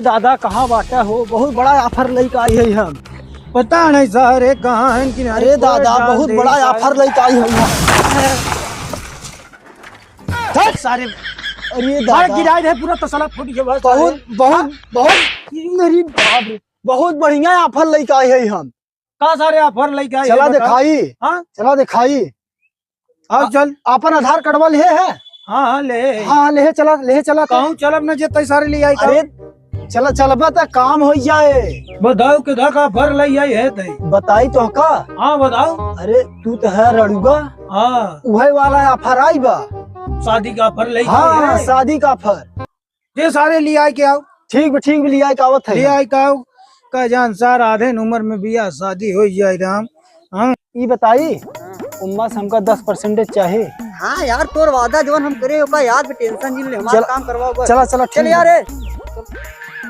दादा कहाँ बाटे हो? बहुत बड़ा ऑफर लेके आई है हम। पता नहीं सारे कहाँ हैं कि अरे दादा बहुत बड़ा ऑफर लेके आई है हम। सारे अरे मार दादा गिराए है पूरा तसला फूट गया बस। बहुत बहुत बहुत मेरी बाप रे, बहुत बढ़िया ऑफर लेके आई है हम। कहाँ सारे ऑफर लेके आए चला हैं बताओ? दिखाई, हाँ चला दिखाई। आओ चल। अपन आधार कार्ड वाले है? हाँ हाँ ले हाँ ले चला कहूँ चलब न जेते सारे ले आई। अरे चला चलबा तो काम हो जाए। बताओ किधर का ऑफर ले आई है तई? बताई तो का। हाँ बताओ। अरे तू तो है रड़ुआ, हाँ वही वाला ऑफर आई बा। शादी का ऑफर ले हाँ शादी का ऑफर। ये सारे ले आई के आओ। ठीक लिया कावत है। ले आई का आओ का जान सार आधे उम्र में बिया शादी हो जाए राम। हाँ ये बताई उम्मा से हमका 10% चाहिए। हाँ यार तोर वादा जोन हम करे ओका याद में टेंशन जिन ले हमारा चल- काम करवाओ बस। चला चल ठीक यार है। ए।